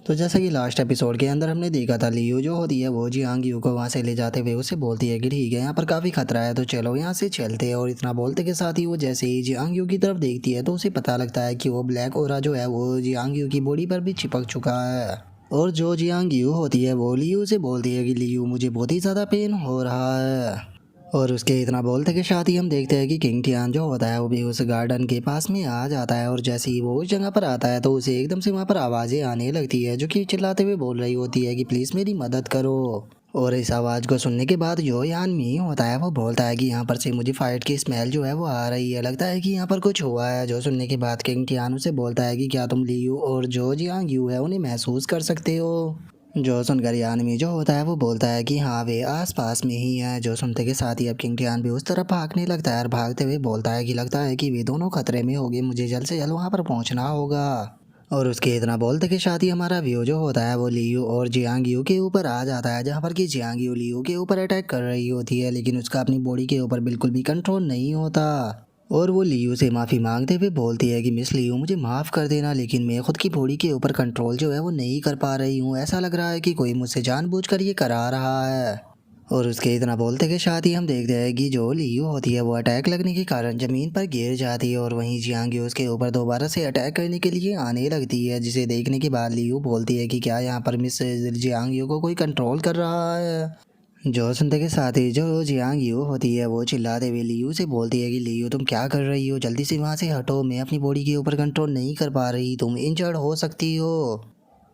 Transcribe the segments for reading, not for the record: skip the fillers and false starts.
तो जैसा कि लास्ट एपिसोड के अंदर हमने देखा था, लियो जो होती है वो जियांग यू को वहाँ से ले जाते हुए उसे बोलती है कि ठीक है यहाँ पर काफ़ी खतरा है तो चलो यहाँ से चलते हैं। और इतना बोलते के साथ ही वो जैसे ही जियांग यू की तरफ देखती है तो उसे पता लगता है कि वो ब्लैक ओरा जो है वो जियांग यू की बॉडी पर भी चिपक चुका है। और जो जियांग यू होती है वो लियो से बोलती है कि लियो मुझे बहुत ही ज़्यादा पेन हो रहा है। और उसके इतना बोलते के साथ ही हम देखते हैं कि किंग टियान जो होता है वो भी उस गार्डन के पास में आ जाता है। और जैसे ही वो उस जगह पर आता है तो उसे एकदम से वहाँ पर आवाज़ें आने लगती है जो कि चिल्लाते हुए बोल रही होती है कि प्लीज़ मेरी मदद करो। और इस आवाज़ को सुनने के बाद जो यान मी होता है वो बोलता है कि यहाँ पर से मुझे फाइट की स्मेल जो है वो आ रही है, लगता है कि यहाँ पर कुछ हुआ है। जो सुनने के बाद किंग टियान उसे बोलता है कि क्या तुम लियू और जो जियांग यू है उन्हें महसूस कर सकते हो। जो सुनकर यानमी जो होता है वो बोलता है कि हाँ वे आस पास में ही है। जो सुनते के साथ ही अब किंग टियान भी उस तरफ भागने लगता है और भागते हुए बोलता है कि लगता है कि वे दोनों खतरे में होंगे, मुझे जल्द से जल्द वहाँ पर पहुँचना होगा। और उसके इतना बोलते के साथ ही हमारा व्यू जो होता है वो लियू और जियांग यू के ऊपर आ जाता है, जहाँ पर कि जियांग यू लियू के ऊपर अटैक कर रही होती है लेकिन उसका अपनी बॉडी के ऊपर बिल्कुल भी कंट्रोल नहीं होता। और वो लियू से माफ़ी मांगते हुए बोलती है कि मिस लियू मुझे माफ़ कर देना, लेकिन मैं खुद की बॉडी के ऊपर कंट्रोल जो है वो नहीं कर पा रही हूँ, ऐसा लग रहा है कि कोई मुझसे जानबूझकर ये करा रहा है। और उसके इतना बोलते के साथ ही हम देखते हैं कि जो लियू होती है वो अटैक लगने के कारण ज़मीन पर गिर जाती है और वहीं जियांग यू उसके ऊपर दोबारा से अटैक करने के लिए आने लगती है, जिसे देखने के बाद लियू बोलती है कि क्या यहाँ पर मिस जियांग यू को कोई कंट्रोल कर रहा है। जो सुनते के साथ ही जो जियांग यू होती है वो चिल्लाते हुए लियू से बोलती है कि लियू तुम क्या कर रही हो, जल्दी से वहाँ से हटो, मैं अपनी बॉडी के ऊपर कंट्रोल नहीं कर पा रही, तुम इंजर्ड हो सकती हो।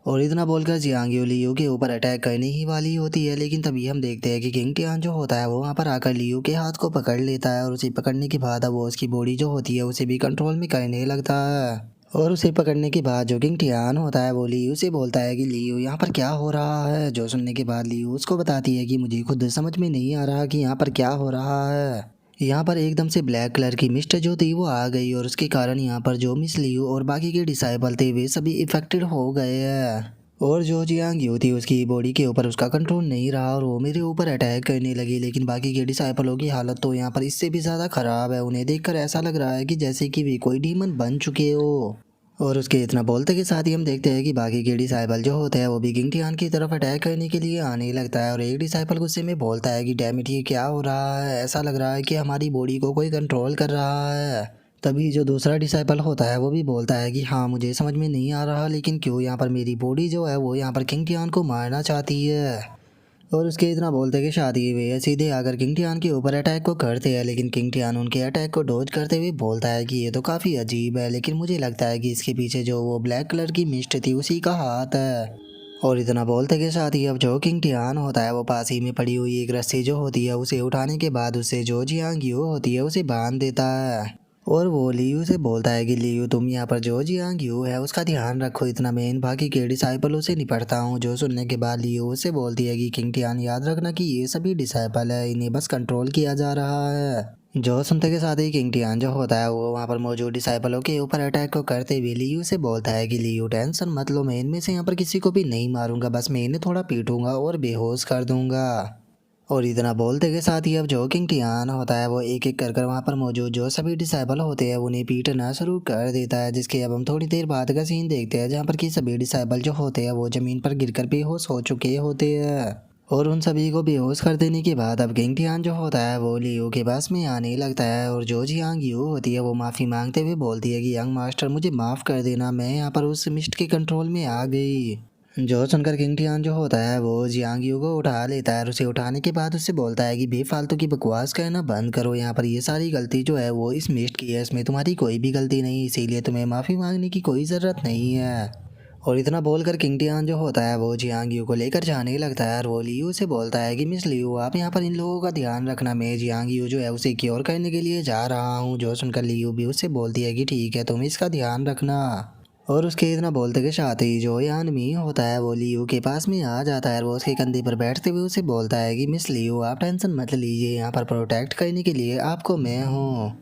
और इतना बोलकर जियांग यू लियू के ऊपर अटैक करने ही वाली होती है, लेकिन तभी हम देखते हैं कि किंग टियान जो होता है वो वहाँ पर आकर लियू के हाथ को पकड़ लेता है और उसे पकड़ने के बाद अब वो उसकी बॉडी जो होती है उसे भी कंट्रोल में करने लगता है। और उसे पकड़ने के बाद जो किंग टियान होता है वो लियू से बोलता है कि लियू यहाँ पर क्या हो रहा है। जो सुनने के बाद लियू उसको बताती है कि मुझे खुद समझ में नहीं आ रहा कि यहाँ पर क्या हो रहा है। यहाँ पर एकदम से ब्लैक कलर की मिस्ट जो थी वो आ गई और उसके कारण यहाँ पर जो मिस लियू और बाकी के डिसाइबल थे वे सभी इफेक्टेड हो गए हैं। और जो जियांग यू थी उसकी बॉडी के ऊपर उसका कंट्रोल नहीं रहा और वो मेरे ऊपर अटैक करने लगी, लेकिन बाकी के डिसाइपलों की हालत तो यहाँ पर इससे भी ज़्यादा ख़राब है। उन्हें देखकर ऐसा लग रहा है कि जैसे कि वे कोई डीमन बन चुके हो। और उसके इतना बोलते के साथ ही हम देखते हैं कि बाकी के डिसाइपल जो होते हैं वो भी किंग टियान की तरफ अटैक करने के लिए आने लगता है और एक डिसाइपल गुस्से में बोलता है कि डैम इट ये क्या हो रहा है, ऐसा लग रहा है कि हमारी बॉडी को कोई कंट्रोल कर रहा है। तभी जो दूसरा डिसाइपल होता है वो भी बोलता है कि हाँ मुझे समझ में नहीं आ रहा, लेकिन क्यों यहाँ पर मेरी बॉडी जो है वो यहाँ पर किंग टियान को मारना चाहती है। और उसके इतना बोलते कि शादी वे सीधे आकर किंग टियान के ऊपर अटैक को करते हैं, लेकिन किंग टियान उनके अटैक को डॉज करते हुए बोलता है कि ये तो काफ़ी अजीब है, लेकिन मुझे लगता है कि इसके पीछे जो वो ब्लैक कलर की मिस्ट थी उसी का हाथ है। और इतना बोलते के साथ ही अब जो किंग टियान होता है वो पास ही में पड़ी हुई एक रस्सी जो होती है उसे उठाने के बाद उससे जो जियांग यू होती है उसे बांध देता है। और वो लियू से बोलता है कि लियू तुम यहाँ पर जो जियांग यू है उसका ध्यान रखो, इतना मैं इन बाकी के डिसाइपलों से निपटता हूँ। जो सुनने के बाद लियू उसे बोलती है कि किंग टियान याद रखना कि ये सभी डिसाइपल है, इन्हें बस कंट्रोल किया जा रहा है। जो सुनते के साथ ही किंग टियान जो होता है वो वहाँ पर मौजूद डिसाइपलों के ऊपर अटैक को करते हुए लियू से बोलता है कि लियू टेंशन मत लो, मैं इनमें से यहाँ पर किसी को भी नहीं मारूंगा, बस मैं इन्हें थोड़ा पीटूंगा और बेहोश कर दूंगा। और इतना बोलते के साथ ही अब जो किंग टियान होता है वो एक एक कर वहाँ पर मौजूद जो सभी डिसाइबल होते हैं उन्हें पीटना शुरू कर देता है, जिसके अब हम थोड़ी देर बाद का सीन देखते हैं जहाँ पर कि सभी डिसाइबल जो होते हैं वो ज़मीन पर गिरकर बेहोश हो चुके होते हैं। और उन सभी को बेहोश कर देने के बाद अब किंग टियान जो होता है वो लियो के पास में आने लगता है और जो जियांग यू होती है वो माफ़ी मांगते हुए बोलती है कि यंग मास्टर मुझे माफ़ कर देना, मैं यहाँ पर उस मिस्ट के कंट्रोल में आ गई। जो सुनकर किंग टियान जो होता है वो जियांग यू को उठा लेता है और उसे उठाने के बाद उससे बोलता है कि बेफालतू की बकवास करना बंद करो, यहाँ पर ये सारी गलती जो है वो इस मिस्ट की है, इसमें तुम्हारी कोई भी गलती नहीं, इसीलिए तुम्हें माफ़ी मांगने की कोई ज़रूरत नहीं है। और इतना बोलकर किंग टियान जो होता है वो जियांग यू को लेकर जाने लगता है और वो लियू से बोलता है कि मिस लियू आप यहाँ पर इन लोगों का ध्यान रखना, मैं जियांग यू जो है उसे क्योर करने के लिए जा रहा हूँ। जो सुनकर लियू भी उससे बोलती है कि ठीक है तुम इसका ध्यान रखना। और उसके इतना बोलते के साथ ही जो यानमी होता है वो लियू के पास में आ जाता है और वो उसके कंधे पर बैठते हुए उसे बोलता है कि मिस लियू आप टेंशन मत लीजिए, यहाँ पर प्रोटेक्ट करने के लिए आपको मैं हूँ।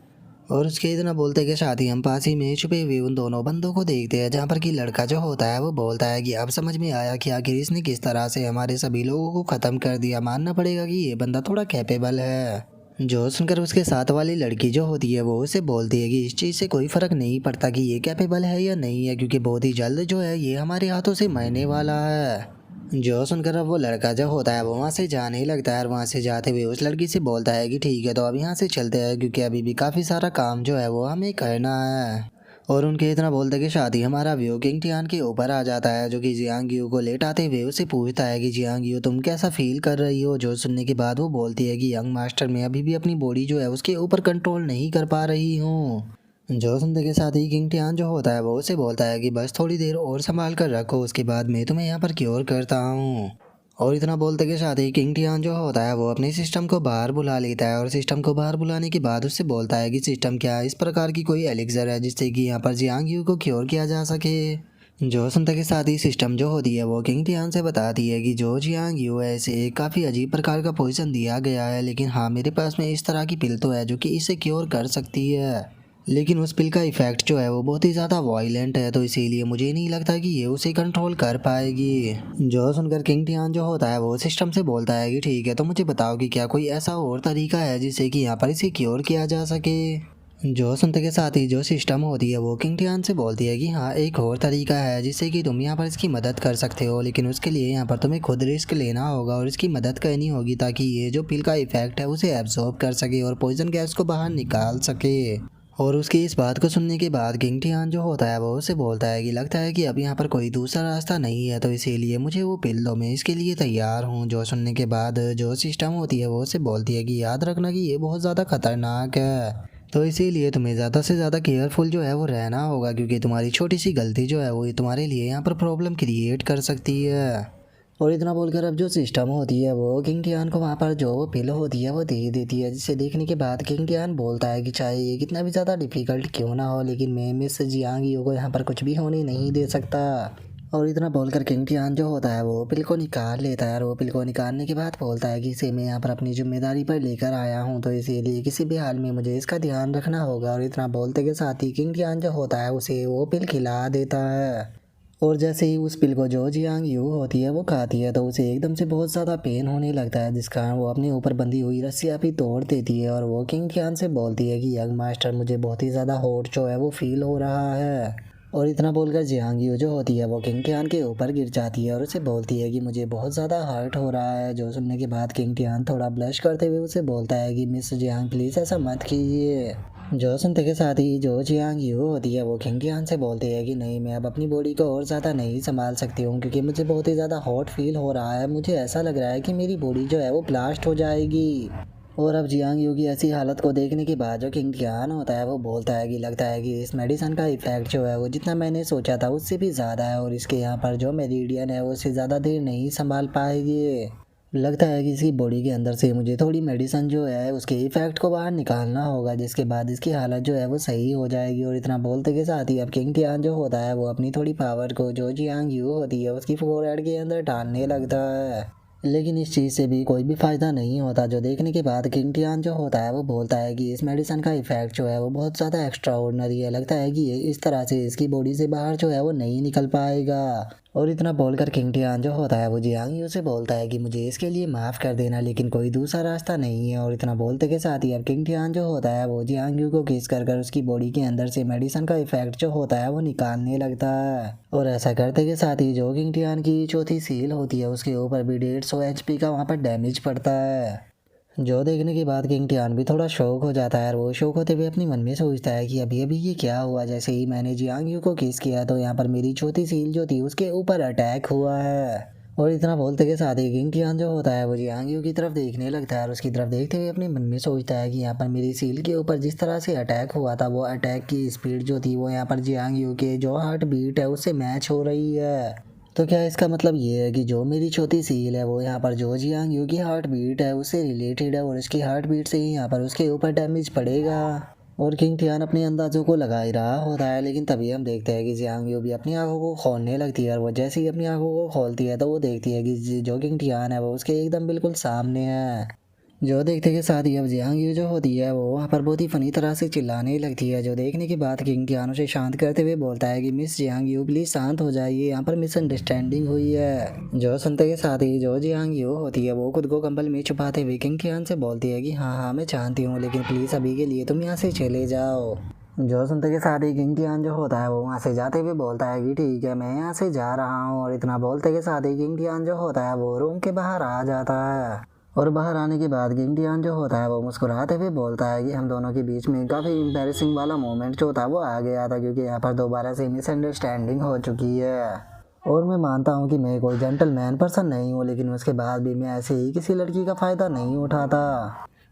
और उसके इतना बोलते के साथ ही हम पास ही में छुपे हुए उन दोनों बंदों को देखते हैं, जहाँ पर कि लड़का जो होता है वो बोलता है कि अब समझ में आया कि आखिर इसने किस तरह से हमारे सभी लोगों को ख़त्म कर दिया, मानना पड़ेगा कि ये बंदा थोड़ा कैपेबल है। जो सुनकर उसके साथ वाली लड़की जो होती है वो उसे बोलती है कि इस चीज़ से कोई फ़र्क नहीं पड़ता कि ये कैपेबल है या नहीं है, क्योंकि बहुत ही जल्द जो है ये हमारे हाथों से मरने वाला है। जो सुनकर अब वो लड़का जो होता है वो वहाँ से जाने ही लगता है और वहाँ से जाते हुए उस लड़की से बोलता है कि ठीक है तो अब यहाँ से चलते हैं, क्योंकि अभी भी काफ़ी सारा काम जो है वो हमें करना है। और उनके इतना बोलते कि शादी हमारा व्यू किंग टियान के ऊपर आ जाता है, जो कि जियांग यू को लेटाते हुए उसे पूछता है कि जियांग यू तुम कैसा फील कर रही हो। जो सुनने के बाद वो बोलती है कि यंग मास्टर मैं अभी भी अपनी बॉडी जो है उसके ऊपर कंट्रोल नहीं कर पा रही हूँ। जो सुनने के साथ ही किंग टियान जो होता है वो उसे बोलता है कि बस थोड़ी देर और संभाल कर रखो, उसके बाद मैं तुम्हें यहाँ पर क्योर करता हूँ। और इतना बोलते के साथ ही किंग टियान जो होता है वो अपने सिस्टम को बाहर बुला लेता है और सिस्टम को बाहर बुलाने के बाद उससे बोलता है कि सिस्टम क्या इस प्रकार की कोई एलिक्सर है जिससे कि यहाँ पर जियांग यू को क्योर किया जा सके। जो सुनते के साथ ही सिस्टम जो होती है वो किंग टियान से बताती है कि जो जियांग यू है इसे एक काफ़ी अजीब प्रकार का पोजीशन दिया गया है, लेकिन हाँ मेरे पास में इस तरह की पिल तो है जो कि इसे क्योर कर सकती है, लेकिन उस पिल का इफेक्ट जो है वो बहुत ही ज़्यादा वायलेंट है, तो इसीलिए मुझे नहीं लगता कि ये उसे कंट्रोल कर पाएगी। जो सुनकर किंग टियान जो होता है वो सिस्टम से बोलता है कि ठीक है तो मुझे बताओ कि क्या कोई ऐसा और तरीका है जिससे कि यहाँ पर इसे क्योर किया जा सके। जो सुनते के साथ ही जो सिस्टम होती है वो किंग टियान से बोलती है कि हाँ एक और तरीका है जिससे कि तुम यहाँ पर इसकी मदद कर सकते हो, लेकिन उसके लिए यहाँ पर तुम्हें खुद रिस्क लेना होगा और इसकी मदद करनी होगी ताकि ये जो पिल का इफेक्ट है उसे एब्जॉर्ब कर सके और पॉइजन गैस को बाहर निकाल सके। और उसकी इस बात को सुनने के बाद किंग टियान जो होता है वो उसे बोलता है कि लगता है कि अब यहाँ पर कोई दूसरा रास्ता नहीं है, तो इसीलिए मुझे वो पिल दो, मैं इसके लिए तैयार हूँ। जो सुनने के बाद जो सिस्टम होती है वो उसे बोलती है कि याद रखना कि ये बहुत ज़्यादा खतरनाक है, तो इसीलिए तुम्हें ज़्यादा से ज़्यादा केयरफुल जो है वो रहना होगा, क्योंकि तुम्हारी छोटी सी गलती जो है वो तुम्हारे लिए यहाँ पर प्रॉब्लम क्रिएट कर सकती है। और इतना बोलकर अब जो सिस्टम होती है वो किंग टियान को वहाँ पर जो पिल होती है वो दे देती है, जिसे देखने के बाद किंग टियान बोलता है कि चाहे ये कितना भी ज़्यादा डिफ़िकल्ट क्यों ना हो, लेकिन मैं मिस जियांग यू को यहाँ पर कुछ भी होने नहीं दे सकता। और इतना बोलकर किंग टियान जो होता है वो पिल को निकाल लेता है और वो पिल को निकालने के बाद बोलता है कि इसे मैं यहाँ पर अपनी जिम्मेदारी पर लेकर आया हूँ, तो इसीलिए किसी भी हाल में मुझे इसका ध्यान रखना होगा। और इतना बोलते के साथ ही किंग टियान जो होता है उसे वो पिल खिला देता है। और जैसे ही उस पिल को जो जियांग यू होती है वो खाती है तो उसे एकदम से बहुत ज़्यादा पेन होने लगता है, जिस कारण वो अपने ऊपर बंधी हुई रस्सियाँ भी तोड़ देती है और वो किंग टियान से बोलती है कि यंग मास्टर मुझे बहुत ही ज़्यादा हॉट जो है वो फील हो रहा है। और इतना बोलकर जियांग यू जो होती है वो किंग टियान के ऊपर गिर जाती है और उसे बोलती है कि मुझे बहुत ज़्यादा हर्ट हो रहा है। जो सुनने के बाद किंग टियान थोड़ा ब्लश करते हुए उसे बोलता है कि मिस जियांग प्लीज़ ऐसा मत कीजिए। जो सुनते के साथ ही जो जियांग यू होती है वो किंग टियान से बोलती है कि नहीं मैं अब अपनी बॉडी को और ज़्यादा नहीं संभाल सकती हूँ, क्योंकि मुझे बहुत ही ज़्यादा हॉट फील हो रहा है, मुझे ऐसा लग रहा है कि मेरी बॉडी जो है वो ब्लास्ट हो जाएगी। और अब जियांग यू की ऐसी हालत को देखने के बाद जो किंग टियान होता है वो बोलता है कि लगता है कि इस मेडिसिन का इफेक्ट जो है वो जितना मैंने सोचा था उससे भी ज़्यादा है और इसके यहाँ पर जो मेरिडियन है वो उसे ज़्यादा देर नहीं संभाल पाएगी। लगता है कि इसकी बॉडी के अंदर से मुझे थोड़ी मेडिसिन जो है उसके इफेक्ट को बाहर निकालना होगा, जिसके बाद इसकी हालत जो है वो सही हो जाएगी। और इतना बोलते के साथ ही अब किंग टियान जो होता है वो अपनी थोड़ी पावर को जो जियांग यू होती है उसकी फोरहेड के अंदर डालने लगता है, लेकिन इस चीज़ से भी कोई भी फ़ायदा नहीं होता। जो देखने के बाद किंग टियान जो होता है वो बोलता है कि इस मेडिसिन का इफेक्ट जो है वो बहुत ज़्यादा एक्स्ट्रा ऑर्डिनरी है, लगता है कि ये इस तरह से इसकी बॉडी से बाहर जो है वो नहीं निकल पाएगा। और इतना बोलकर किंग टियान जो होता है वो जियांग यू से बोलता है कि मुझे इसके लिए माफ़ कर देना, लेकिन कोई दूसरा रास्ता नहीं है। और इतना बोलते के साथ ही अब किंग टियान जो होता है वो जियांग यू को किस कर उसकी बॉडी के अंदर से मेडिसिन का इफेक्ट जो होता है वो निकालने लगता है। और ऐसा करते के साथ ही जो किंग टियान की चौथी सील होती है उसके ऊपर भी 150 HP का वहाँ पर डैमेज पड़ता है। जो देखने के बाद किंग टियान भी थोड़ा शौक हो जाता है और वो शौक होते हुए अपने मन में सोचता है कि अभी अभी ये क्या हुआ, जैसे ही मैंने जियांग यू को किस किया तो यहाँ पर मेरी चौथी सील जो थी उसके ऊपर अटैक हुआ है। और इतना बोलते के साथ ही किंग टियान जो होता है वो जियांग यू की तरफ देखने लगता है और उसकी तरफ देखते हुए अपने मन में सोचता है कि यहाँ पर मेरी सील के ऊपर जिस तरह से अटैक हुआ था वो अटैक की स्पीड जो थी वो यहाँ पर जियांग यू के जो हार्ट बीट है उससे मैच हो रही है। तो क्या इसका मतलब ये है कि जो मेरी चौथी सील है वो यहाँ पर जो जियांग यू की हार्ट बीट है उससे रिलेटेड है और इसकी हार्ट बीट से ही यहाँ पर उसके ऊपर डैमेज पड़ेगा। और किंग टियान अपने अंदाजों को लगा ही रहा होता है, लेकिन तभी हम देखते हैं कि जियांग यू भी अपनी आंखों को खोलने लगती है और वो जैसे ही अपनी आंखों को खोलती है तो वो देखती है कि जो किंग टियान है वो उसके एकदम बिल्कुल सामने है। जो देखते के साथ ही अब जियांग यू जो होती है वो वहाँ पर बहुत ही फनी तरह से चिल्लाने लगती है, जो देखने के बाद किंग टियान उसे शांत करते हुए बोलता है कि मिस जियांग यू प्लीज शांत हो जाइए, यहाँ पर मिसअंडरस्टैंडिंग हुई है। जो सुनते के साथ ही जो जियांग यू होती है वो खुद को कंबल में छुपाते हुए किंग टियान से बोलती है कि हाँ हाँ मैं जानती हूँ, लेकिन प्लीज अभी के लिए तुम यहाँ से चले जाओ। जो सुनते के साथ ही किंग टियान जो होता है वो वहाँ से जाते हुए बोलता है कि ठीक है मैं यहाँ से जा रहा हूँ, और इतना बोलते के साथ ही किंग टियान जो होता है वो रूम के बाहर आ जाता है। और बाहर आने के बाद किंग टियान जो होता है वो मुस्कुराते हुए बोलता है कि हम दोनों के बीच में काफ़ी एम्बैरेसिंग वाला मोमेंट जो था वो आ गया था, क्योंकि यहाँ पर दोबारा से मिसअंडरस्टैंडिंग हो चुकी है। और मैं मानता हूँ कि मैं कोई जेंटलमैन पर्सन नहीं हूँ, लेकिन उसके बाद भी मैं ऐसे ही किसी लड़की का फ़ायदा नहीं उठाता।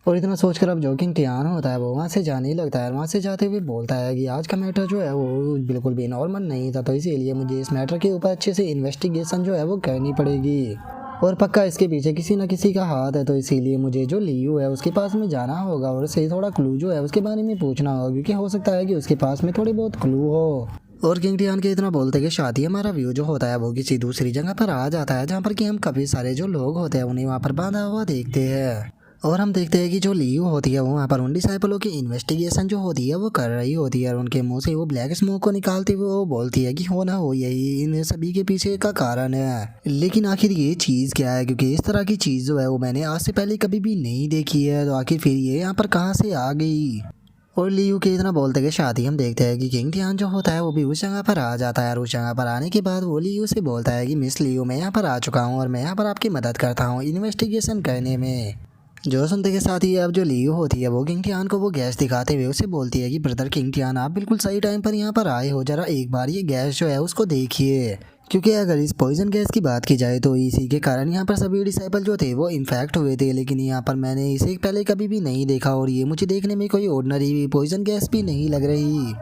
और इतना सोचकर अब जो किंग टियान होता है वो वहाँ से जाने लगता है। वहाँ से जाते हुए बोलता है कि आज का मैटर जो है वो बिल्कुल भी नॉर्मल नहीं था, तो इसीलिए मुझे इस मैटर के ऊपर अच्छे से इन्वेस्टिगेशन जो है वो करनी पड़ेगी, और पक्का इसके पीछे किसी न किसी का हाथ है, तो इसीलिए मुझे जो लियू है उसके पास में जाना होगा और उससे थोड़ा क्लू जो है उसके बारे में पूछना होगा, क्योंकि हो सकता है कि उसके पास में थोड़ी बहुत क्लू हो। और किंग टियान के इतना बोलते कि शादी हमारा व्यू जो होता है वो किसी दूसरी जगह पर आ जाता है, जहाँ पर कि हम काफ़ी सारे जो लोग होते हैं उन्हें वहाँ पर बांधा हुआ देखते हैं। और हम देखते हैं कि जो लियू होती है वो वहाँ पर उन डिसाइपलों की इन्वेस्टिगेशन जो होती है वो कर रही होती है, और उनके मुंह से वो ब्लैक स्मोक को निकालते हुए वो बोलती है कि हो ना हो यही इन सभी के पीछे का कारण है। लेकिन आखिर ये चीज़ क्या है, क्योंकि इस तरह की चीज़ जो है वो मैंने आज से पहले कभी भी नहीं देखी है, तो आखिर फिर ये यहाँ पर कहाँ से आ गई। और लियू के इतना बोलते कि शादी हम देखते हैं कि किंग टियान जो होता है वो भी उस जगह पर आ जाता है, और उस जगह पर आने के बाद वो लियू से बोलता है कि मिस लियू मैं यहाँ पर आ चुका हूँ और मैं यहाँ पर आपकी मदद करता हूँ इन्वेस्टिगेशन करने में। जो सुनते के साथ ही अब जो लियू होती है वो किंग टियान को वो गैस दिखाते हुए उसे बोलती है कि ब्रदर किंग टियान आप बिल्कुल सही टाइम पर यहाँ पर आए हो, जरा एक बार ये गैस जो है उसको देखिए, क्योंकि अगर इस पॉइजन गैस की बात की जाए तो इसी के कारण यहाँ पर सभी डिसाइपल जो थे वो इन्फेक्ट हुए थे, लेकिन यहाँ पर मैंने इसे पहले कभी भी नहीं देखा, और ये मुझे देखने में कोई ऑर्डिनरी पॉइजन गैस भी नहीं लग रही।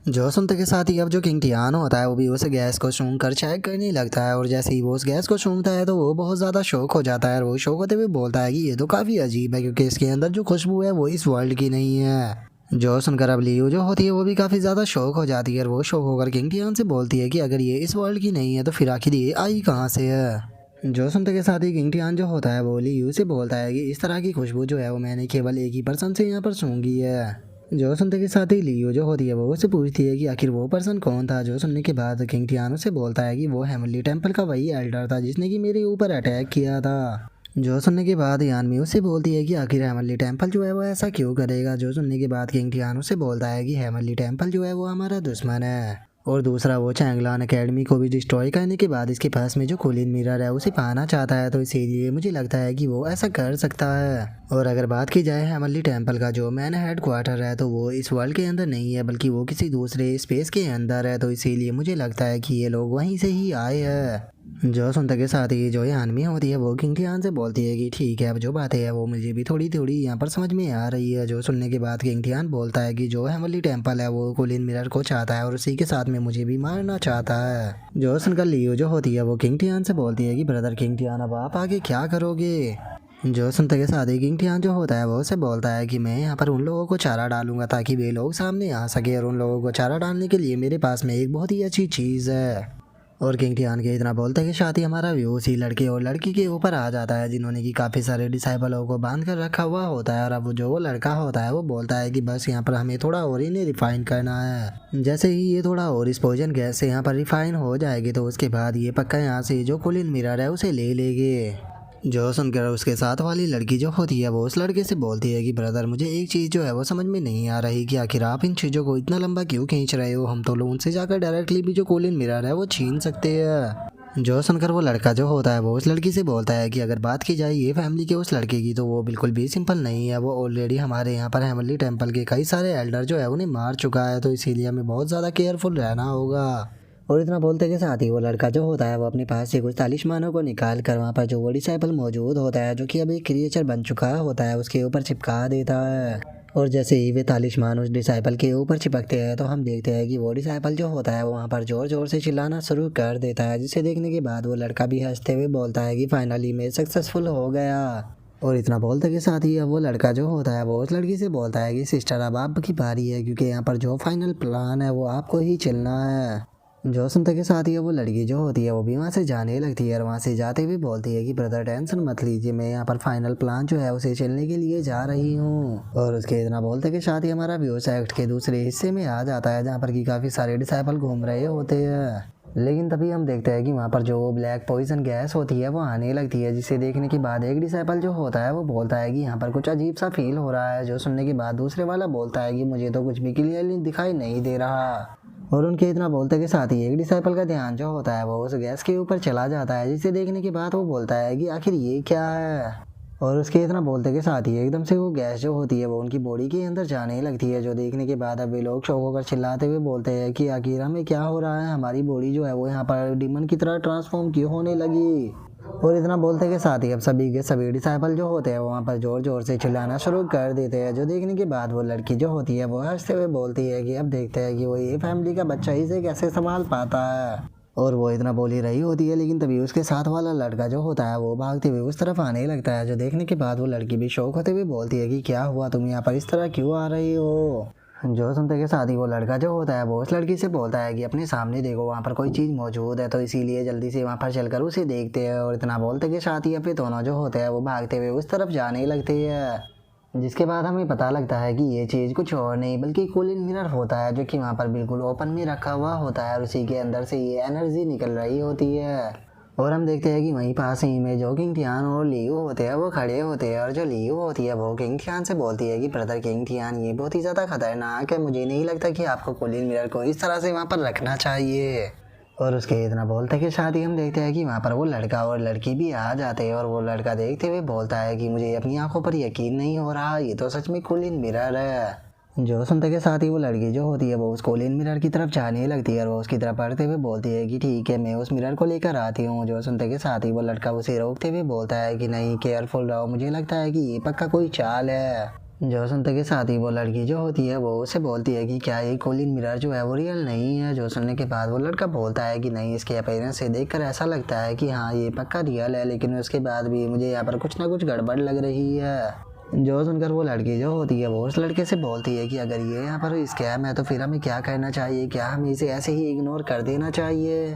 जो सुनते के साथ ही अब जो किंग टियान होता है वो भी उस गैस को सूंघ कर चेक करने लगता है, और जैसे ही वो उस गैस को सूंघता है तो वो बहुत ज़्यादा शौक हो जाता है, और वो शौक होते हुए बोलता है कि ये तो काफ़ी अजीब है, क्योंकि इसके अंदर जो खुशबू है वो इस वर्ल्ड की नहीं है। जो सुनकर अब लियू जो होती है वो भी काफ़ी ज़्यादा शौक हो जाती है, और वो शौक होकर किंग टियान से बोलती है कि अगर ये इस वर्ल्ड की नहीं है तो फिर आखिर ये आई कहाँ से है। जो सुनते के साथ ही किंग टियान जो होता है वो लियू से बोलता है कि इस तरह की खुशबू जो है वो मैंने केवल एक ही पर्सन से यहाँ पर सूंघी है। जो सुनते के साथ ही लियो जो होती है वो उससे पूछती है कि आखिर वो पर्सन कौन था। जो सुनने के बाद किंग टियान उससे बोलता है कि वो हेमनली टेम्पल का वही एल्डर था जिसने कि मेरे ऊपर अटैक किया था। जो सुनने के बाद यानमी उससे बोलती है कि आखिर हेमनली टेम्पल जो है वो ऐसा क्यों करेगा। जो सुनने के बाद किंग टियान उससे बोलता है कि हेमनली टेम्पल जो है वो हमारा दुश्मन है, और दूसरा वो चैंगलान एकेडमी को भी डिस्ट्रॉय करने के बाद इसके पास में जो कूलिन मिरर है उसे पाना चाहता है, तो इसीलिए मुझे लगता है कि वो ऐसा कर सकता है। और अगर बात की जाए हेमनली टेम्पल का जो मैन हेड क्वार्टर है तो वो इस वर्ल्ड के अंदर नहीं है, बल्कि वो किसी दूसरे स्पेस के अंदर है, तो इसीलिए मुझे लगता है कि ये लोग वहीं से ही आए हैं। जो सुनते के साथ ही जो यानमी होती है वो किंग टियान से बोलती है कि ठीक है अब जो बातें है वो मुझे भी थोड़ी थोड़ी यहाँ पर समझ में आ रही है। जो सुनने के बाद किंग टियान बोलता है कि जो हेमनली टेम्पल है वो कूलिन मिरर को चाहता है और उसी के साथ में मुझे भी मारना चाहता है। जो सुनकर लियो जो होती है वो किंग टियान से बोलती है कि ब्रदर किंग टियान अब आप आगे क्या करोगे। जो सुनते के साथ ही किंग टियान जो होता है वो उसे बोलता है कि मैं यहाँ पर उन लोगों को चारा डालूंगा ताकि वे लोग सामने आ सके, और उन लोगों को चारा डालने के लिए मेरे पास में एक बहुत ही अच्छी चीज़ है। और किंग टियान के इतना बोलते हैं कि शादी हमारा व्यू उसी लड़के और लड़की के ऊपर आ जाता है जिन्होंने कि काफ़ी सारे डिसाइबलों को बांध कर रखा हुआ होता है, और अब जो वो लड़का होता है वो बोलता है कि बस यहाँ पर हमें थोड़ा और इन्हें रिफाइन करना है। जैसे ही ये थोड़ा और इस पॉइजन गैस से यहाँ पर रिफाइन हो जाएगी तो उसके बाद ये पक्का यहाँ से जो कूलिन मिरर है उसे ले लेंगे। जो सुनकर उसके साथ वाली लड़की जो होती है वो उस लड़के से बोलती है कि ब्रदर मुझे एक चीज़ जो है वो समझ में नहीं आ रही कि आखिर आप इन चीज़ों को इतना लंबा क्यों खींच रहे हो। हम तो लोग उनसे जाकर डायरेक्टली भी जो कूलिन मिरर है वो छीन सकते हैं। जो सुनकर वो लड़का जो होता है वो उस लड़की से बोलता है कि अगर बात की जाए ये फैमिली के उस लड़के की तो वो बिल्कुल भी सिंपल नहीं है। वो ऑलरेडी हमारे यहाँ पर हेमनली टेम्पल के कई सारे एल्डर जो है उन्हें मार चुका है, तो इसीलिए हमें बहुत ज़्यादा केयरफुल रहना होगा। और इतना बोलते के साथ ही वो लड़का जो होता है वो अपने पास से कुछ तालिस्मानों को निकाल कर वहाँ पर जो वो डिसाइपल मौजूद होता है जो कि अभी क्रिएचर बन चुका होता है उसके ऊपर चिपका देता है। और जैसे ही वे तालिस्मान उस डिसाइपल के ऊपर चिपकते हैं तो हम देखते हैं कि वो डिसाइपल जो होता है वो वहाँ पर जोर जोर से चिल्लाना शुरू कर देता है, जिसे देखने के बाद वो लड़का भी हंसते हुए बोलता है कि फाइनली मैं सक्सेसफुल हो गया। और इतना बोलते के साथ ही अब वो लड़का जो होता है वो उस लड़की से बोलता है कि सिस्टर अब आपकी बारी है, क्योंकि यहाँ पर जो फाइनल प्लान है वो आपको ही चलना है। जो सुनते के साथ ही वो लड़की जो होती है वो भी वहाँ से जाने लगती है और वहाँ से जाते हुए बोलती है कि ब्रदर टेंशन मत लीजिए, मैं यहाँ पर फाइनल प्लान जो है उसे चलने के लिए जा रही हूँ। और उसके इतना बोलते के साथ ही हमारा व्यूअर्स एक्ट के दूसरे हिस्से में आ जाता है जहाँ पर कि काफ़ी सारे डिसाइपल घूम रहे होते हैं। लेकिन तभी हम देखते हैं कि वहाँ पर जो ब्लैक पॉइजन गैस होती है वो आने लगती है, जिसे देखने के बाद एक डिसाइपल जो होता है वो बोलता है कि यहाँ पर कुछ अजीब सा फील हो रहा है। जो सुनने के बाद दूसरे वाला बोलता है कि मुझे तो कुछ भी क्लियरली दिखाई नहीं दे रहा। और उनके इतना बोलते के साथ ही एक डिसाइपल का ध्यान जो होता है वो उस गैस के ऊपर चला जाता है, जिसे देखने के बाद वो बोलता है कि आखिर ये क्या है। और उसके इतना बोलते के साथ ही एकदम से वो गैस जो होती है वो उनकी बॉडी के अंदर जाने लगती है, जो देखने के बाद अब वे लोग शौक होकर चिल्लाते हुए बोलते हैं कि आखिर हमें क्या हो रहा है, हमारी बॉडी जो है वो यहाँ पर डीमन की तरह ट्रांसफॉर्म क्यों होने लगी। और इतना बोलते के साथ ही अब सभी के सभी डिसाइपल जो होते हैं वहाँ पर जोर जोर से चिल्लाना शुरू कर देते हैं, जो देखने के बाद वो लड़की जो होती है वो हंसते हुए बोलती है कि अब देखते हैं कि वो ये फैमिली का बच्चा इसे कैसे संभाल पाता है। और वो इतना बोल ही रही होती है, लेकिन तभी उसके साथ वाला लड़का जो होता है वो भागते हुए उस तरफ आने लगता है, जो देखने के बाद वो लड़की भी शौक होते हुए बोलती है कि क्या हुआ, तुम यहाँ पर इस तरह क्यों आ रही हो। जो सुनते के साथ ही वो लड़का जो होता है वो उस लड़की से बोलता है कि अपने सामने देखो, वहाँ पर कोई चीज़ मौजूद है, तो इसीलिए जल्दी से वहाँ पर चलकर उसे देखते हैं। और इतना बोलते के साथ ही अपने दोनों जो होते हैं वो भागते हुए उस तरफ जाने लगते हैं, जिसके बाद हमें पता लगता है कि ये चीज़ कुछ और नहीं बल्कि कूलिंग मिरर होता है, जो कि वहाँ पर बिल्कुल ओपन में रखा हुआ होता है और उसी के अंदर से ये एनर्जी निकल रही होती है। और हम देखते हैं कि वहीं पास ही में जो किंग थियान और लियो होते हैं वो खड़े होते हैं, और जो लियो होती है वो किंग थियान से बोलती है कि ब्रदर किंग थियान, ये बहुत ही ज़्यादा खतरनाक है, मुझे नहीं लगता कि आपको कूलिंग मिरर को इस तरह से वहाँ पर रखना चाहिए। और उसके इतना बोलते के साथ ही हम देखते हैं कि वहाँ पर वो लड़का और लड़की भी आ जाते हैं, और वो लड़का देखते हुए बोलता है कि मुझे अपनी आंखों पर यकीन नहीं हो रहा, ये तो सच में कूलिंग मिरर है। जो सुनते के साथ ही वो लड़की जो होती है वो उस कॉलिन मिरर की तरफ जाने लगती है और वो उसकी तरफ बढ़ते हुए बोलती है कि ठीक है, मैं उस मिरर को लेकर आती हूँ। जो सुनते के साथ ही वो लड़का उसे रोकते हुए बोलता है कि नहीं, केयरफुल रहो, मुझे लगता है कि ये पक्का कोई चाल है। जो सुनते के साथ ही वो लड़की जो होती है वो उसे बोलती है कि क्या ये कॉलिन मिरर जो है वो रियल नहीं है। जो सुनने के बाद वो लड़का बोलता है कि नहीं, इसके अपीयरेंस से देखकर ऐसा लगता है कि हाँ ये पक्का रियल है, लेकिन उसके बाद भी मुझे यहाँ पर कुछ ना कुछ गड़बड़ लग रही है। जो सुनकर वो लड़की जो होती है वो उस लड़के से बोलती है कि अगर ये यहाँ पर स्कैम है तो फिर हमें क्या करना चाहिए, क्या हमें इसे ऐसे ही इग्नोर कर देना चाहिए।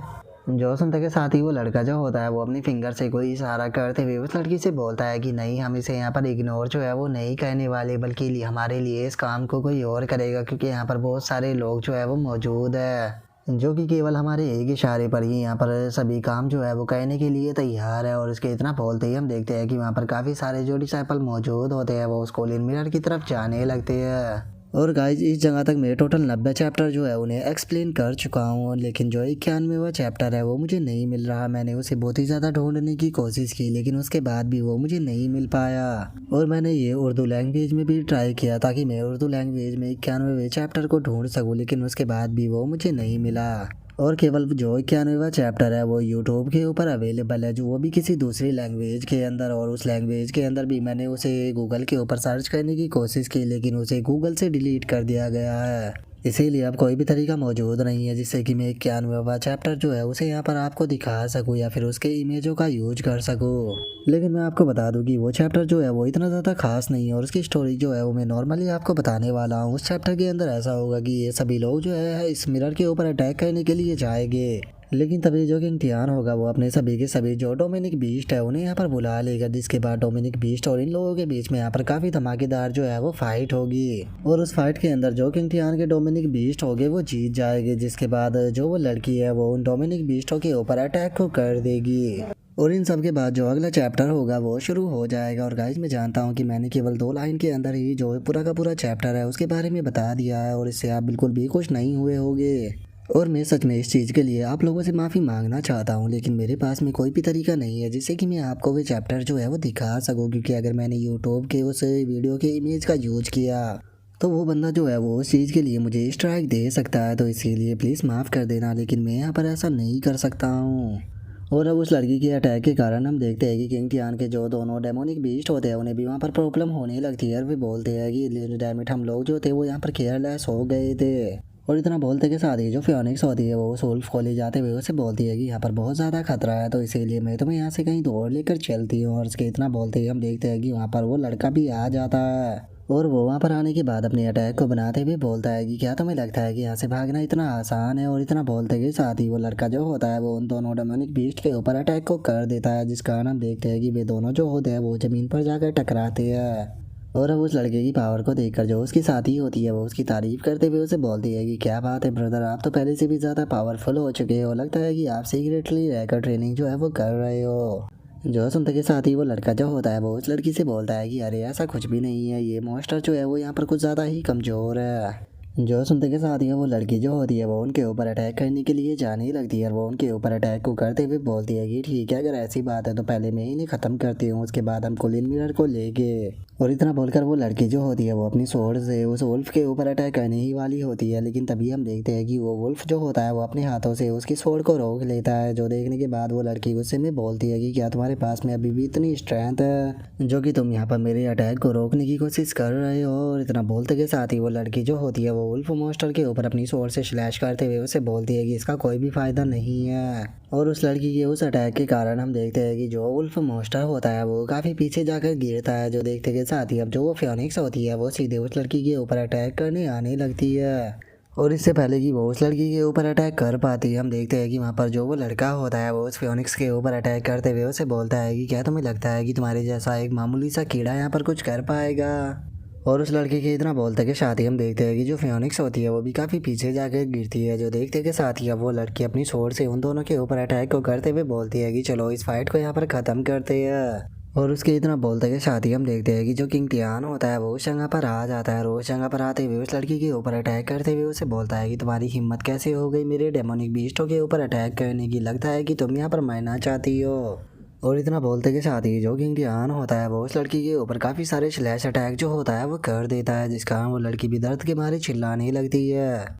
जो सुनते के साथ ही वो लड़का जो होता है वो अपनी फिंगर से कोई इशारा करते हुए उस लड़की से बोलता है कि नहीं, हम इसे यहाँ पर इग्नोर जो है वो नहीं करने वाले, बल्कि हमारे लिए इस काम को कोई और करेगा, क्योंकि यहाँ पर बहुत सारे लोग जो है वो मौजूद है, जो कि केवल हमारे एक इशारे पर ही यहाँ पर सभी काम जो है वो करने के लिए तैयार है। और इसके इतना बोलते ही हम देखते हैं कि वहाँ पर काफ़ी सारे जो डिसाइपल मौजूद होते हैं वो उस कॉलिन मिरर की तरफ जाने लगते हैं। और गाइज इस जगह तक मैं टोटल 90 चैप्टर जो है उन्हें एक्सप्लेन कर चुका हूँ, लेकिन जो 91वां चैप्टर है वो मुझे नहीं मिल रहा। मैंने उसे बहुत ही ज़्यादा ढूंढने की कोशिश की, लेकिन उसके बाद भी वो मुझे नहीं मिल पाया। और मैंने ये उर्दू लैंग्वेज में भी ट्राई किया ताकि मैं उर्दू लैंग्वेज में 91वें चैप्टर को ढूंढ सकूँ, लेकिन उसके बाद भी वो मुझे नहीं मिला। और केवल जो 91वां चैप्टर है वो यूट्यूब के ऊपर अवेलेबल है, जो वो भी किसी दूसरी लैंग्वेज के अंदर। और उस लैंग्वेज के अंदर भी मैंने उसे गूगल के ऊपर सर्च करने की कोशिश की, लेकिन उसे गूगल से डिलीट कर दिया गया है। इसीलिए अब कोई भी तरीका मौजूद नहीं है जिससे कि मैं 91वां चैप्टर जो है उसे यहाँ पर आपको दिखा सकूँ या फिर उसके इमेजों का यूज कर सकूँ। लेकिन मैं आपको बता दूँ कि वो चैप्टर जो है वो इतना ज़्यादा खास नहीं है, और उसकी स्टोरी जो है वो मैं नॉर्मली आपको बताने वाला हूँ। उस चैप्टर के अंदर ऐसा होगा कि ये सभी लोग जो है इस मिरर के ऊपर अटैक करने के लिए जाएंगे, लेकिन तभी जो किंग थियान होगा वो अपने सभी के सभी जो डोमिनिक बीस्ट है उन्हें यहाँ पर बुला लेगा, जिसके बाद डोमिनिक बीस्ट और इन लोगों के बीच में यहाँ पर काफ़ी धमाकेदार जो है वो फाइट होगी। और उस फाइट के अंदर जो किंग थियान के डोमिनिक बीस्ट होंगे वो जीत जाएंगे, जिसके बाद जो वो लड़की है वो उन डोमिनिक बीस्टों के ऊपर अटैक को कर देगी। और इन सब के बाद जो अगला चैप्टर होगा वो शुरू हो जाएगा। और गाइज मैं जानता हूँ कि मैंने केवल 2 लाइन के अंदर ही जो पूरा का पूरा चैप्टर है उसके बारे में बता दिया है, और इससे आप बिल्कुल भी खुश नहीं हुए होंगे। और मैं सच में इस चीज़ के लिए आप लोगों से माफ़ी मांगना चाहता हूँ, लेकिन मेरे पास में कोई भी तरीका नहीं है जिससे कि मैं आपको वो चैप्टर जो है वो दिखा सकूँ, क्योंकि अगर मैंने यूट्यूब के उस वीडियो के इमेज का यूज किया तो वो बंदा जो है वो उस चीज़ के लिए मुझे स्ट्राइक दे सकता है, तो इसीलिए प्लीज़ माफ़ कर देना, लेकिन मैं यहाँ पर ऐसा नहीं कर सकता हूँ। और अब उस लड़की के अटैक के कारण हम देखते हैं कि किंग थियान के जो दोनों डेमोनिक बीस्ट होते हैं उन्हें भी वहाँ पर प्रॉब्लम होने लगती है, और वे बोलते हैं कि डैमिट हम लोग जो थे वो यहाँ पर केयरलेस हो गए थे। और इतना बोलते के साथ ही जो फियोनिक्स होती है वो सोल्फ को ले जाते हुए उसे बोलती है कि यहाँ पर बहुत ज़्यादा खतरा है, तो इसीलिए मैं तुम्हें यहाँ से कहीं दूर लेकर चलती हूँ। और उसके इतना बोलते ही हम देखते हैं कि वहाँ पर वो लड़का भी आ जाता है। और वो वहाँ पर आने के बाद अपने अटैक को बनाते हुए बोलता है कि क्या तुम्हें लगता है कि यहाँ से भागना इतना आसान है। और इतना बोलते के साथ ही वो लड़का जो होता है वो उन दोनों डेमोनिक बीस्ट के ऊपर अटैक को कर देता है, जिस कारण हम देखते हैं कि वे दोनों जो होते हैं वो ज़मीन पर जाकर टकराते हैं। और अब उस लड़के की पावर को देखकर जो उसकी साथी होती है वो उसकी तारीफ करते हुए उसे बोलती है कि क्या बात है ब्रदर, आप तो पहले से भी ज़्यादा पावरफुल हो चुके हो, लगता है कि आप सीक्रेटली रहकर ट्रेनिंग जो है वो कर रहे हो। जो सुनते के साथ ही वो लड़का जो होता है वो उस लड़की से बोलता है कि अरे ऐसा कुछ भी नहीं है, ये मॉन्स्टर जो है वो यहाँ पर कुछ ज़्यादा ही कमज़ोर है। जो सुनते के साथ ही वो लड़की जो होती है वो उनके ऊपर अटैक करने के लिए जाने ही लगती है। और वो उनके ऊपर अटैक को करते हुए बोलती है कि ठीक है, अगर ऐसी बात है तो पहले मैं इन्हें ख़त्म करती हूँ, उसके बाद हम कुलीन मिरर को लेके। और इतना बोलकर वो लड़की जो होती है वो अपनी स्वॉर्ड से उस वुल्फ के ऊपर अटैक करने ही वाली होती है, लेकिन तभी हम देखते हैं कि वो वुल्फ जो होता है वो अपने हाथों से उसकी स्वॉर्ड को रोक लेता है। जो देखने के बाद वो लड़की गुस्से में बोलती है कि क्या तुम्हारे पास में अभी भी इतनी स्ट्रेंथ है जो कि तुम यहाँ पर मेरे अटैक को रोकने की कोशिश कर रहे हो। और इतना बोलते के साथ ही वो लड़की जो होती है वो वुल्फ मॉन्स्टर के ऊपर अपनी स्वॉर्ड से स्लैश करते हुए उसे बोलती है कि इसका कोई भी फायदा नहीं है। और उस लड़की के उस अटैक के कारण हम देखते हैं कि जो वुल्फ मॉन्स्टर होता है वो काफ़ी पीछे जाकर गिरता है। जो देखते के साथ ही अब जो वो फियोनिक्स होती है वो सीधे उस लड़की के ऊपर अटैक करने आने लगती है। और इससे पहले कि वो उस लड़की के ऊपर अटैक कर पाती है हम देखते हैं कि वहाँ पर जो वो लड़का होता है वो उस फियोनिक्स के ऊपर अटैक करते हुए उसे बोलता है कि क्या तुम्हें लगता है कि तुम्हारे जैसा एक मामूली सा कीड़ा यहाँ पर कुछ कर पाएगा। और उस लड़के के इतना बोलते के साथ ही हम देखते हैं कि जो फियोनिक्स होती है वो भी काफ़ी पीछे जाकर गिरती है। जो देखते के साथ ही अब वो लड़की अपनी स्वॉर्ड से उन दोनों के ऊपर अटैक को करते हुए बोलती है कि चलो इस फाइट को यहाँ पर ख़त्म करते हैं। और उसके इतना बोलते के साथ ही हम देखते हैं कि जो किंग टियान होता है वो उस जगह पर आ जाता है। और उस जगह पर आते हुए उस लड़की के ऊपर अटैक करते हुए उसे बोलता है कि तुम्हारी हिम्मत कैसे हो गई मेरे डेमोनिक बीस्टों के ऊपर अटैक करने की, लगता है कि तुम यहाँ पर मरना चाहती हो। और इतना बोलते के साथ ही जो किंग टियान होता है वो उस लड़की के ऊपर काफ़ी सारे स्लैश अटैक जो होता है वो कर देता है, जिस कारण वो लड़की भी दर्द के मारे चिल्लाने लगती है।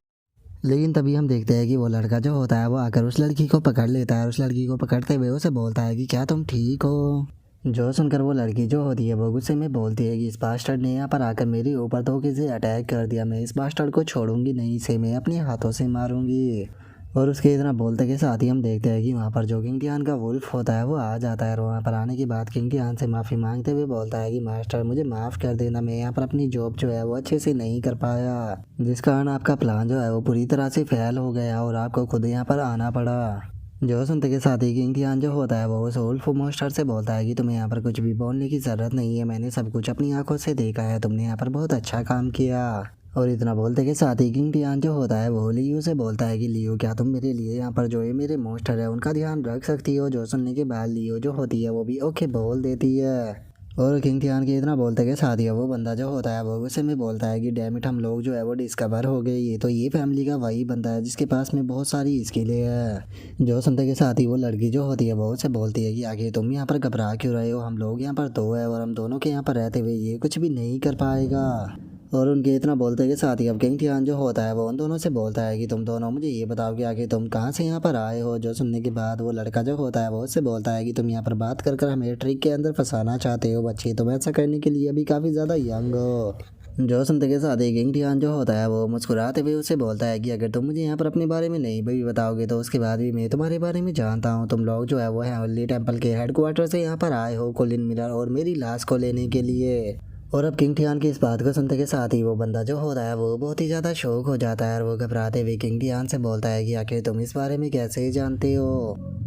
लेकिन तभी हम देखते हैं कि वो लड़का जो होता है वो आकर उस लड़की को पकड़ लेता है। उस लड़की को पकड़ते हुए उसे बोलता है कि क्या तुम ठीक हो। जो सुनकर वो लड़की जो होती है वो गुस्से में बोलती है कि इस बास्टर्ड ने यहाँ पर आकर मेरे ऊपर धोखे से अटैक कर दिया, मैं इस बास्टर्ड को छोड़ूंगी नहीं, इसे मैं अपने हाथों से मारूंगी। और उसके इतना बोलते के साथ ही हम देखते हैं कि वहाँ पर जो किंग टियान का वुल्फ होता है वो आ जाता है। और वहाँ पर आने के बाद किंग टियान से माफ़ी मांगते हुए बोलता है कि मास्टर मुझे माफ़ कर देना, मैं यहाँ पर अपनी जॉब जो है वो अच्छे से नहीं कर पाया, जिस कारण आपका प्लान जो है वो पूरी तरह से फेल हो गया और आपको खुद यहाँ पर आना पड़ा। जो सुनते के साथ ही किंग टियान जो होता है वो उस वुल्फ मॉन्स्टर से बोलता है कि तुम्हें यहाँ पर कुछ भी बोलने की ज़रूरत नहीं है, मैंने सब कुछ अपनी आंखों से देखा है, तुमने यहाँ पर बहुत अच्छा काम किया। और इतना बोलते के साथ ही किंग टियान जो होता है वो लियो से बोलता है कि लियो क्या तुम मेरे लिए यहाँ पर जो ये मेरे मॉन्स्टर है उनका ध्यान रख सकती हो। जो सुनने के बाद लियो जो होती है वो भी ओके बोल देती है। और किंग टियान के इतना बोलते के साथ ही वो बंदा जो होता है वो गुस्से में बोलता है कि डैमिट हम लोग जो है वो डिस्कवर हो गए, ये तो ये फैमिली का वही बंदा है जिसके पास में बहुत सारी स्किलें है। जो सुनते के साथ ही वो लड़की जो होती है वो उससे बोलती है कि आखिर तुम यहाँ पर घबरा क्यों रहे हो, हम लोग यहाँ पर दो है और हम दोनों के यहाँ पर रहते हुए ये कुछ भी नहीं कर पाएगा। और उनके इतना बोलते के साथ ही अब किंग टियान जो होता है वो उन दोनों से बोलता है कि तुम दोनों मुझे ये बताओ कि आखिर तुम कहाँ से यहाँ पर आए हो। जो सुनने के बाद वो लड़का जो होता है वो उससे बोलता है कि तुम यहाँ पर बात कर हमें ट्रिक के अंदर फंसाना चाहते हो, बच्चे तुम ऐसा करने के लिए अभी काफ़ी ज़्यादा यंग हो। जो सुनते के साथ ही किंग टियान जो होता है वो मुस्कुराते हुए उससे बोलता है कि अगर तुम मुझे यहाँ पर अपने बारे में नहीं भी बताओगे तो उसके बाद भी मैं तुम्हारे बारे में जानता हूँ, तुम लोग जो है वो हेवनली टेम्पल के हेडक्वार्टर से यहाँ पर आए हो कुलीन मिरर और मेरी लाश को लेने के लिए। और अब किंग टियान की इस बात को सुनते के साथ ही वो बंदा जो होता है वो बहुत ही ज़्यादा शौक हो जाता है और वो घबराते हुए किंग टियान से बोलता है कि आखिर तुम इस बारे में कैसे जानते हो।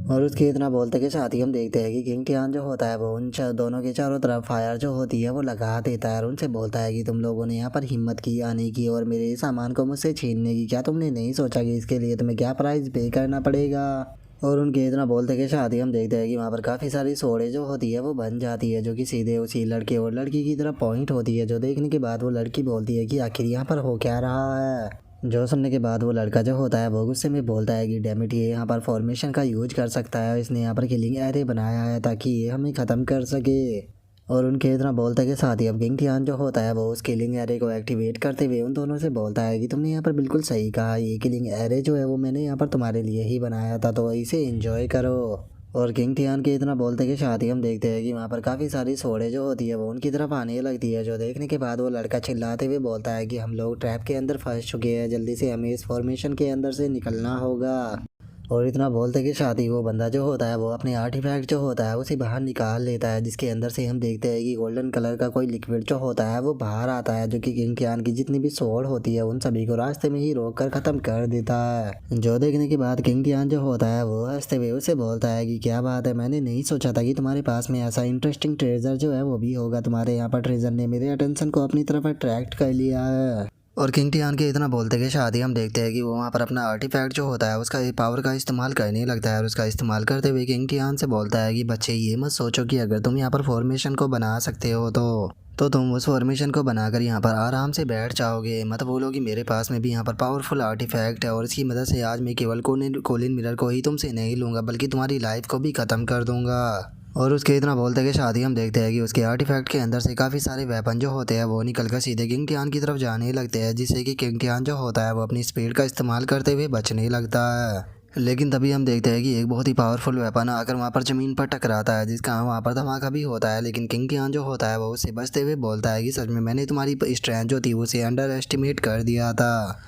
और उसके इतना बोलते के साथ ही हम देखते हैं कि किंग टियान जो होता है वो उन दोनों के चारों तरफ फायर जो होती है वो लगा देता है और उनसे बोलता है कि तुम लोगों ने यहाँ पर हिम्मत की आने की और मेरे सामान को मुझसे छीनने की, क्या तुमने नहीं सोचा कि इसके लिए तुम्हें क्या प्राइस पे करना पड़ेगा। और उनके इतना बोलते के साथ ही हम देखते हैं कि वहाँ पर काफ़ी सारी सोडे जो होती है वो बन जाती है, जो कि सीधे उसी लड़के और लड़की की तरफ पॉइंट होती है। जो देखने के बाद वो लड़की बोलती है कि आखिर यहाँ पर हो क्या रहा है। जो सुनने के बाद वो लड़का जो होता है वो गुस्से में बोलता है कि डैमिट ये यहाँ पर फॉर्मेशन का यूज कर सकता है, इसने यहाँ पर किलिंग एरे बनाया है ताकि ये हमें ख़त्म कर सके। और उनके इतना बोलते के साथ ही अब किंग टियान जो होता है वो उस किलिंग एरे को एक्टिवेट करते हुए उन दोनों से बोलता है कि तुमने यहाँ पर बिल्कुल सही कहा, ये किलिंग एरे जो है वो मैंने यहाँ पर तुम्हारे लिए ही बनाया था, तो इसे एंजॉय करो। और किंग टियान के इतना बोलते के साथ ही हम देखते हैं कि वहाँ पर काफ़ी सारी सोडे जो होती है वो उनकी तरफ आने लगती है। जो देखने के बाद वो लड़का चिल्लाते हुए बोलता है कि हम लोग ट्रैप के अंदर फंस चुके हैं, जल्दी से हमें इस फॉर्मेशन के अंदर से निकलना होगा। और इतना बोलते कि साथ ही वो बंदा जो होता है वो अपने आर्टिफैक्ट जो होता है उसे बाहर निकाल लेता है, जिसके अंदर से हम देखते हैं कि गोल्डन कलर का कोई लिक्विड जो होता है वो बाहर आता है, जो कि किंग कियान की जितनी भी सोल होती है उन सभी को रास्ते में ही रोक कर खत्म कर देता है। जो देखने के बाद किंग कियान जो होता है वो हंसते हुए उसे बोलता है कि क्या बात है, मैंने नहीं सोचा था कि तुम्हारे पास में ऐसा इंटरेस्टिंग ट्रेजर जो है वो भी होगा। तुम्हारे यहाँ पर ट्रेजर ने मेरे अटेंशन को अपनी तरफ अट्रैक्ट कर लिया है। और किंग टियान के इतना बोलते के शादी हम देखते हैं कि वो वहाँ पर अपना आर्टिफैक्ट जो होता है उसका पावर का इस्तेमाल करने लगता है, और उसका इस्तेमाल करते हुए किंग टियान से बोलता है कि बच्चे ये मत सोचो कि अगर तुम यहाँ पर फॉर्मेशन को बना सकते हो तो तुम उस फॉर्मेशन को बनाकर यहाँ पर आराम से बैठ जाओगे। मत बोलो कि मेरे पास में भी यहाँ पर पावरफुल आर्टिफैक्ट है और इसकी मदद से आज मैं केवल कोलिन मिरर को ही तुमसे नहीं लूँगा बल्कि तुम्हारी लाइफ को भी ख़त्म कर दूँगा। और उसके इतना बोलते कि शादी हम देखते हैं कि उसके आर्टिफैक्ट के अंदर से काफ़ी सारे वेपन जो होते हैं वो निकल कर सीधे किंग टियान की तरफ जाने लगते हैं, जिससे कि किंग टियान जो होता है वो अपनी स्पीड का इस्तेमाल करते हुए बचने लगता है। लेकिन तभी हम देखते हैं कि एक बहुत ही पावरफुल वेपन आकर वहाँ पर ज़मीन पर टकराता है, जिसका वहाँ पर धमाका भी होता है। लेकिन किंग टियान जो होता है वो उससे बचते हुए बोलता है कि सच में मैंने तुम्हारी स्ट्रेंथ जो थी उसे अंडर एस्टिमेट कर दिया था,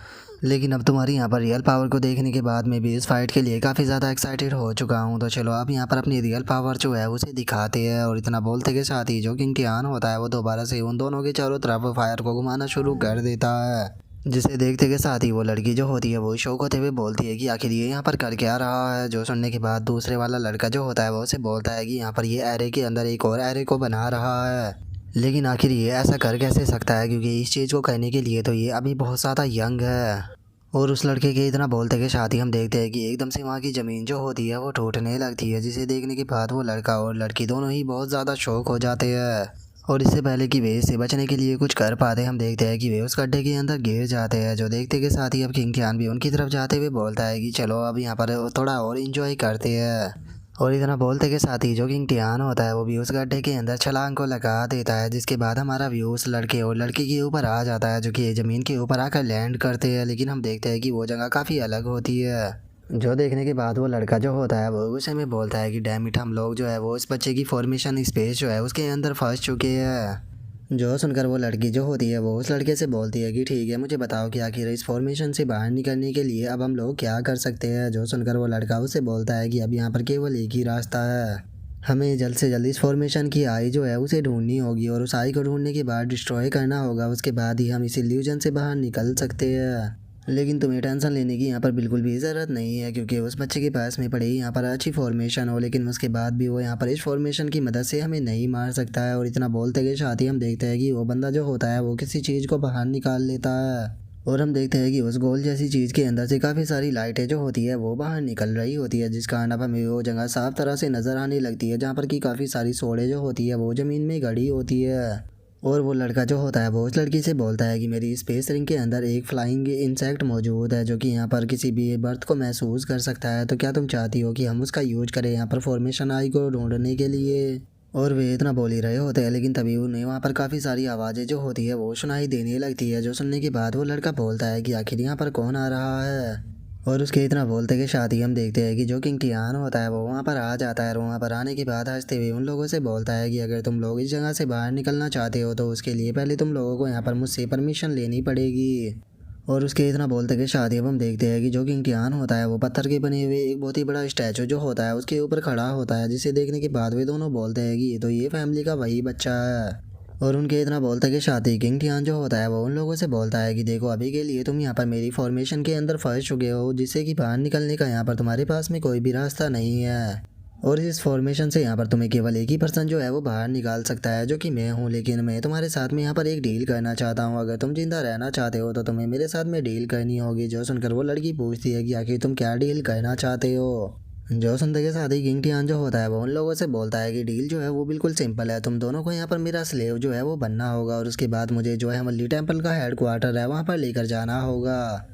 लेकिन अब तुम्हारी यहाँ पर रियल पावर को देखने के बाद मैं भी इस फाइट के लिए काफ़ी ज़्यादा एक्साइटेड हो चुका हूँ। तो चलो अब यहाँ पर अपनी रियल पावर जो है उसे दिखाते हैं। और इतना बोलते के साथ ही जो किंग टियान होता है वो दोबारा से उन दोनों के चारों तरफ फायर को घुमाना शुरू कर देता है, जिसे देखते के साथ ही वो लड़की जो होती है वो शौक होते हुए बोलती है कि आखिर ये यहाँ पर कर क्या रहा है। जो सुनने के बाद दूसरे वाला लड़का जो होता है वो उसे बोलता है कि यहाँ पर ये एरे के अंदर एक और एरे को बना रहा है, लेकिन आखिर ये ऐसा कर कैसे सकता है, क्योंकि इस चीज़ को करने के लिए तो ये अभी बहुत ज़्यादा यंग है। और उस लड़के के इतना बोलते के साथ ही हम देखते हैं कि एकदम से वहाँ की ज़मीन जो होती है वो टूटने लगती है, जिसे देखने के बाद वो लड़का और लड़की दोनों ही बहुत ज़्यादा शौक हो जाते हैं। और इससे पहले कि वे इससे बचने के लिए कुछ कर पाते हम देखते हैं कि वे उस गड्ढे के अंदर गिर जाते हैं। जो देखते के साथ ही अब किंग टियान भी उनकी तरफ जाते हुए बोलता है कि चलो अब यहाँ पर थोड़ा और इंजॉय करते हैं। और इतना बोलते के साथ ही जो किंग टियान होता है वो भी उस गड्ढे के अंदर छलांग को लगा देता है, जिसके बाद हमारा व्यू उस लड़के और लड़की के ऊपर आ जाता है, जो कि ज़मीन के ऊपर आकर लैंड करते हैं। लेकिन हम देखते हैं कि वो जगह काफ़ी अलग होती है। जो देखने के बाद वो लड़का जो होता है वो गुस्से में बोलता है कि डैम इट, हम लोग जो है वो इस बच्चे की फॉर्मेशन स्पेस जो है उसके अंदर फंस चुके हैं। जो सुनकर वो लड़की जो होती है वो उस लड़के से बोलती है कि ठीक है, मुझे बताओ कि आखिर इस फॉर्मेशन से बाहर निकलने के लिए अब हम लोग क्या कर सकते हैं। जो सुनकर वो लड़का उससे बोलता है कि अब यहाँ पर केवल एक ही रास्ता है, हमें जल्द से जल्द इस फॉर्मेशन की आई जो है उसे ढूंढनी होगी और उस आई को ढूंढने के बाद डिस्ट्रॉय करना होगा। उसके बाद ही हम इस इल्यूजन से बाहर निकल सकते हैं। लेकिन तुम्हें टेंशन लेने की यहाँ पर बिल्कुल भी ज़रूरत नहीं है, क्योंकि उस बच्चे के पास में पड़े यहाँ पर अच्छी फॉर्मेशन हो, लेकिन उसके बाद भी वो यहाँ पर इस फॉर्मेशन की मदद से हमें नहीं मार सकता है। और इतना बोलते के साथ ही हम देखते हैं कि वो बंदा जो होता है वो किसी चीज़ को बाहर निकाल लेता है, और हम देखते हैं कि उस गोल जैसी चीज़ के अंदर से काफ़ी सारी लाइटें जो होती है वो बाहर निकल रही होती है, जिस कारण अब हमें वो जगह साफ तरह से नज़र आने लगती है, जहाँ पर कि काफ़ी सारी सोडे जो होती है वो ज़मीन में गड़ी होती है। और वो लड़का जो होता है वो उस लड़की से बोलता है कि मेरी स्पेस रिंग के अंदर एक फ्लाइंग इंसेक्ट मौजूद है, जो कि यहाँ पर किसी भी बर्थ को महसूस कर सकता है। तो क्या तुम चाहती हो कि हम उसका यूज करें यहाँ पर फॉर्मेशन आई को ढूंढने के लिए। और वे इतना बोल ही रहे होते हैं, लेकिन तभी उन्हें वहाँ पर काफ़ी सारी आवाज़ें जो होती है वो सुनाई देने लगती है। जो सुनने के बाद वो लड़का बोलता है कि आखिर यहाँ पर कौन आ रहा है। और उसके इतना बोलते के साथ ही हम देखते हैं कि जो किंग टियान होता है वो वहाँ पर आ जाता है, और वहाँ पर आने के बाद हंसते हुए उन लोगों से बोलता है कि अगर तुम लोग इस जगह से बाहर निकलना चाहते हो तो उसके लिए पहले तुम लोगों को यहाँ पर मुझसे परमिशन लेनी पड़ेगी। और उसके इतना बोलते के साथ ही अब हम देखते हैं कि जो किंग टियान होता है वो पत्थर के बने हुए एक बहुत ही बड़ा स्टैचू जो होता है उसके ऊपर खड़ा होता है, जिसे देखने के बाद वे दोनों बोलते हैं कि ये तो ये फैमिली का वही बच्चा है। और उनके इतना बोलते के साथ ही किंग टियान जो होता है वो उन लोगों से बोलता है कि देखो, अभी के लिए तुम यहाँ पर मेरी फॉर्मेशन के अंदर फंस चुके हो, जिससे कि बाहर निकलने का यहाँ पर तुम्हारे पास में कोई भी रास्ता नहीं है। और इस फॉर्मेशन से यहाँ पर तुम्हें केवल एक ही पर्सन जो है वो बाहर निकाल सकता है, जो कि मैं हूँ। लेकिन मैं तुम्हारे साथ में यहाँ पर एक डील करना चाहता हूँ, अगर तुम जिंदा रहना चाहते हो तो तुम्हें मेरे साथ में डील करनी होगी। जो सुनकर वो लड़की पूछती है कि आखिर तुम क्या डील करना चाहते हो। जो सुनते के साथ ही किंग टियान जो होता है वो उन लोगों से बोलता है कि डील जो है वो बिल्कुल सिंपल है, तुम दोनों को यहाँ पर मेरा स्लेव जो है वो बनना होगा, और उसके बाद मुझे जो है मल्ली टेम्पल का हेड क्वार्टर है वहाँ पर लेकर जाना होगा।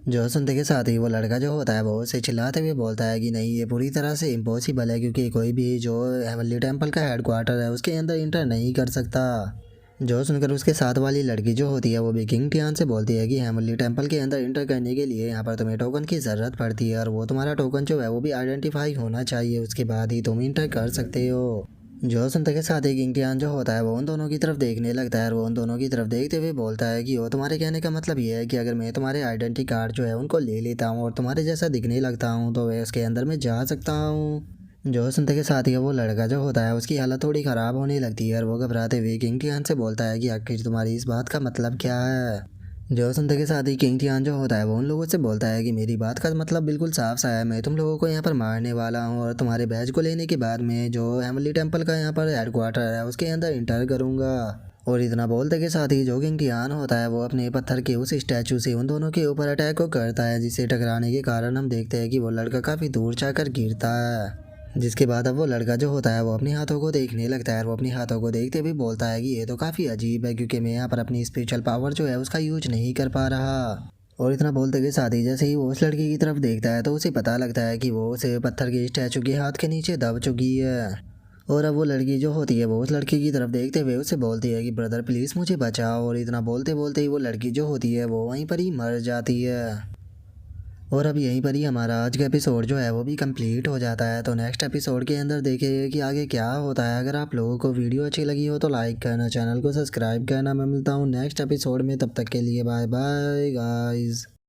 जो सुनते के साथ ही वो लड़का जो होता है वो उसे चिल्लाते हुए बोलता है कि नहीं, ये पूरी तरह से इम्पॉसिबल है, क्योंकि कोई भी जो हेवनली टेम्पल का हेड क्वार्टर है उसके अंदर इंटर नहीं कर सकता। जो सुनकर उसके साथ वाली लड़की जो होती है वो भी किंग टियान से बोलती है कि हेवनली टेम्पल के अंदर इंटर करने के लिए यहाँ पर तुम्हें टोकन की ज़रूरत पड़ती है, और वो तुम्हारा टोकन जो है वो भी आइडेंटिफाई होना चाहिए, उसके बाद ही तुम इंटर कर सकते हो। जो सुनते के साथ ही किंग टियान जो होता है वो उन दोनों की तरफ देखने लगता है और वो उन दोनों की तरफ देखते हुए बोलता है कि वो तुम्हारे कहने का मतलब ये है कि अगर मैं तुम्हारे आइडेंटिटी कार्ड जो है उनको ले लेता हूँ और तुम्हारे जैसा दिखने लगता हूँ तो मैं उसके अंदर में जा सकता हूँ। जो सुनते के साथ ही वो लड़का जो होता है उसकी हालत थोड़ी ख़राब होने लगती है और वो घबराते हुए किंग टियान से बोलता है कि आखिर तुम्हारी इस बात का मतलब क्या है। जो सुनते के साथ ही किंग टियान जो होता है वो उन लोगों से बोलता है कि मेरी बात का मतलब बिल्कुल साफ सा है, मैं तुम लोगों को यहाँ पर मारने वाला हूँ और तुम्हारे बैज को लेने के बाद में जो हेमली टेम्पल का यहाँ पर हेडक्वार्टर है उसके अंदर इंटर करूँगा। और इतना बोलते के साथ ही जो किंग टियान होता है वो अपने पत्थर के उस स्टैचू से उन दोनों के ऊपर अटैक को करता है, जिससे टकराने के कारण हम देखते हैं कि वो लड़का काफ़ी दूर जाकर गिरता है। जिसके बाद अब वो लड़का जो होता है वो अपने हाथों को देखने लगता है और वो अपने हाथों को देखते भी बोलता है कि ये तो काफ़ी अजीब है क्योंकि मैं यहाँ पर अपनी स्पिरिचुअल पावर जो है उसका यूज नहीं कर पा रहा। और इतना बोलते के साथ ही जैसे ही वो उस लड़की की तरफ देखता है तो उसे पता लगता है कि वो उसे पत्थर के स्टैचू के हाथ के नीचे दब चुकी है। और अब वो लड़की जो होती है वो उस लड़की की तरफ देखते हुए उससे बोलती है कि ब्रदर प्लीज़ मुझे बचाओ, और इतना बोलते बोलते ही वो लड़की जो होती है वो वहीं पर ही मर जाती है। और अब यहीं पर ही हमारा आज का एपिसोड जो है वो भी कंप्लीट हो जाता है। तो नेक्स्ट एपिसोड के अंदर देखेंगे कि आगे क्या होता है। अगर आप लोगों को वीडियो अच्छी लगी हो तो लाइक करना, चैनल को सब्सक्राइब करना। मैं मिलता हूँ नेक्स्ट एपिसोड में, तब तक के लिए बाय बाय गाइस।